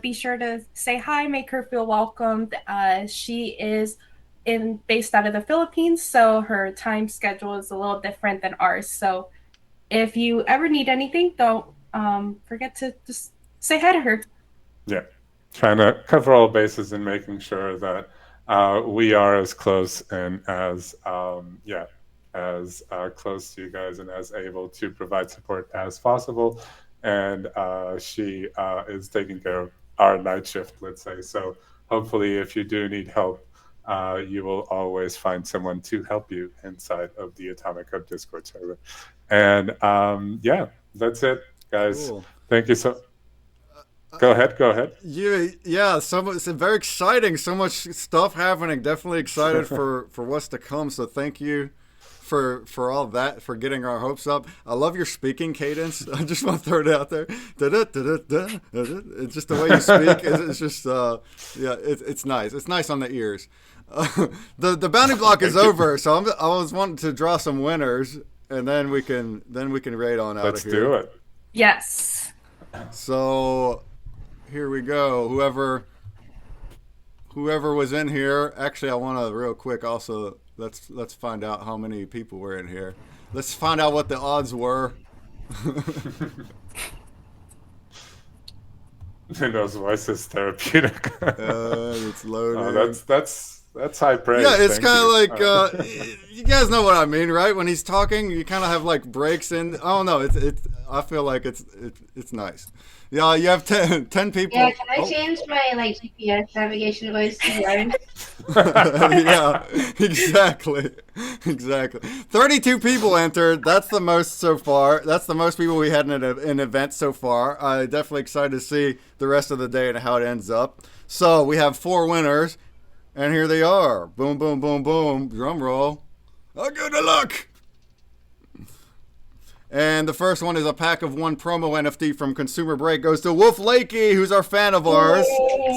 be sure to say hi, make her feel welcomed. She is based out of the Philippines, so her time schedule is a little different than ours. So, if you ever need anything, don't forget to just say hi to her. Yeah, trying to cover all bases and making sure that we are as close and as as close to you guys and as able to provide support as possible. And she is taking care of our night shift, let's say. So hopefully, if you do need help, you will always find someone to help you inside of the Atomic Hub Discord server. And yeah, that's it, guys. Cool. Thank you so. Go ahead. Go ahead. Yeah. It's very exciting. So much stuff happening. Definitely excited for what's to come. So thank you for all that, for getting our hopes up. I love your speaking cadence. I just want to throw it out there. It's just the way you speak. It's just yeah. It's nice. It's nice on the ears. The bounty block is over. So I was wanting to draw some winners, and then we can raid on out Let's of here. do it. Yes. So here we go. Whoever was in here. Actually, I want to real quick also let's find out how many people were in here. Let's find out what the odds were. Those voices therapeutic. It's loaded. Oh, that's high praise. Yeah, it's Thank kind of you. like you guys know what I mean, right? When he's talking, you kind of have like breaks in. Oh no, it's. I feel like it's nice. Yeah, you have 10 people. Yeah, can I change my like GPS navigation voice to yours? Yeah, exactly. 32 people entered. That's the most so far. That's the most people we had in an event so far. I'm definitely excited to see the rest of the day and how it ends up. So we have 4 winners, and here they are. Boom, boom, boom, boom. Drum roll. Oh, good luck. And the first one is a pack of 1 promo NFT from ConsumerBreak. Goes to Wolf Lakey, who's our fan of ours.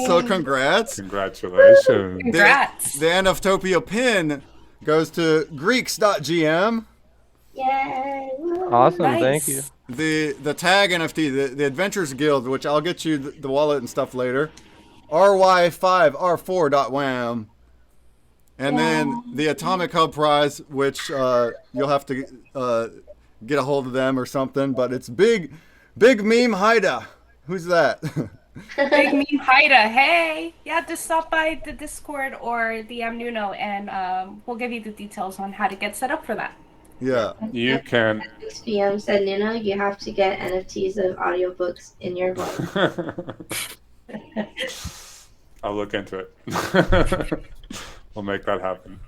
So congrats. Congratulations. Congrats. The NFTopia pin goes to Greeks.gm. Yay! Awesome, Nice. thank you. The tag NFT, the Adventures Guild, which I'll get you the wallet and stuff later. RY5R4.wham. And then the Atomic Hub prize, which you'll have to get a hold of them or something. But it's Big Meme Haida. Who's that? Big Meme Haida. Hey, yeah, just stop by the Discord or DM Nuno, and we'll give you the details on how to get set up for that. Yeah. You can. 6 p.m. said Nina, you have to get NFTs of audiobooks in your voice. I'll look into it. We'll make that happen.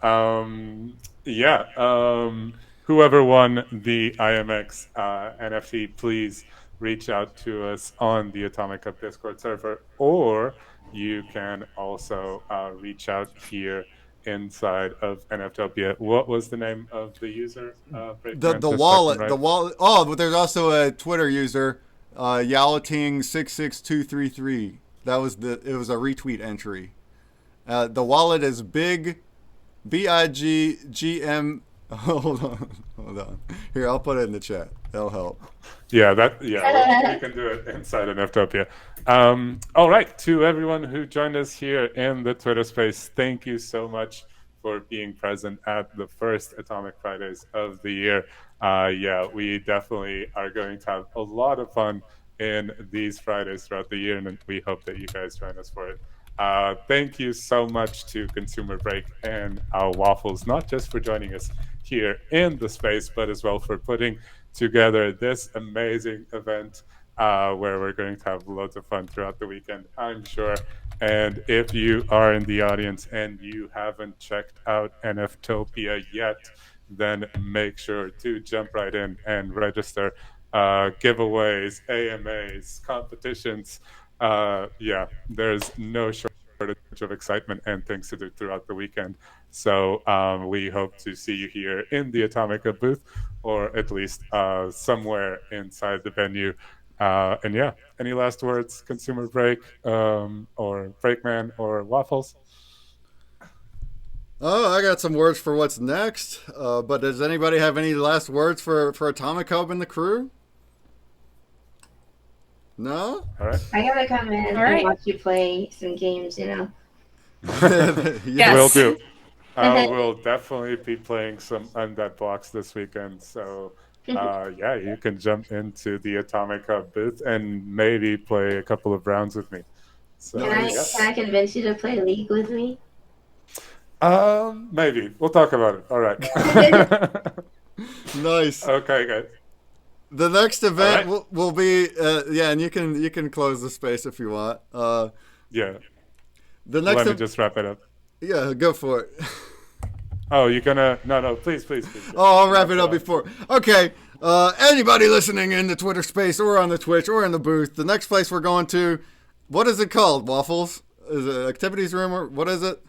Whoever won the IMX NFT, please reach out to us on the Atomic Hub Discord server, or you can also reach out here inside of NFTopia. What was the name of the user? The wallet. The wallet. Oh, but there's also a Twitter user, Yaoting66233. It was a retweet entry. The wallet is BIGGM. Hold on. Here, I'll put it in the chat. That'll help. Yeah, we can do it inside NFTopia. All right, to everyone who joined us here in the Twitter space, thank you so much for being present at the first Atomic Fridays of the year. We definitely are going to have a lot of fun in these Fridays throughout the year, and we hope that you guys join us for it. Thank you so much to ConsumerBreak and Waffles, not just for joining us here in the space, but as well for putting together this amazing event where we're going to have loads of fun throughout the weekend, I'm sure. And if you are in the audience and you haven't checked out NFTopia yet, then make sure to jump right in and register. Giveaways, AMAs, competitions. There's no shortage of excitement and things to do throughout the weekend. So we hope to see you here in the Atomic Hub booth, or at least somewhere inside the venue. And yeah, any last words, Consumer Break, or Breakman, or Waffles? Oh, I got some words for what's next. But does anybody have any last words for AtomicHub and the crew? No? All right. I gotta come in All right. and watch you play some games, you know. Yeah. Will Yes. do. I will definitely be playing some Undead Blocks this weekend. So, yeah, you can jump into the Atomic Hub booth and maybe play a couple of rounds with me. So, Nice. Can I convince you to play League with me? maybe we'll talk about it. All right. Nice. Okay, guys. The next event All will be yeah, and you can close the space if you want. Yeah. The next Let me just wrap it up. yeah, go for it. Oh, you're gonna? No, please. Oh, I'll wrap it up before. Okay. Anybody listening in the Twitter space or on the Twitch or in the booth, the next place we're going to, what is it called, Waffles? Is it activities room or what is it?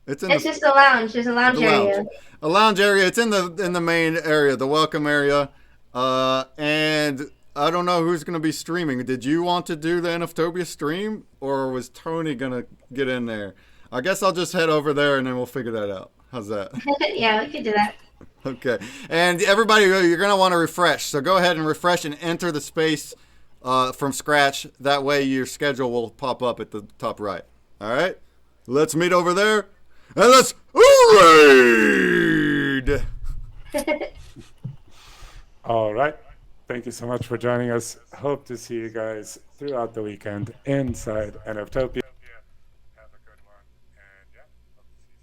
It's just a lounge. There's a lounge area. A lounge area. It's in the main area, the welcome area. And I don't know who's going to be streaming. Did you want to do the NFTopia stream, or was Tony going to get in there? I guess I'll just head over there and then we'll figure that out. How's that? Yeah, we could do that. Okay. And everybody, you're going to want to refresh. So go ahead and refresh and enter the space from scratch. That way your schedule will pop up at the top right. All right? Let's meet over there. And let's raid! All right. Thank you so much for joining us. Hope to see you guys throughout the weekend inside NFTopia.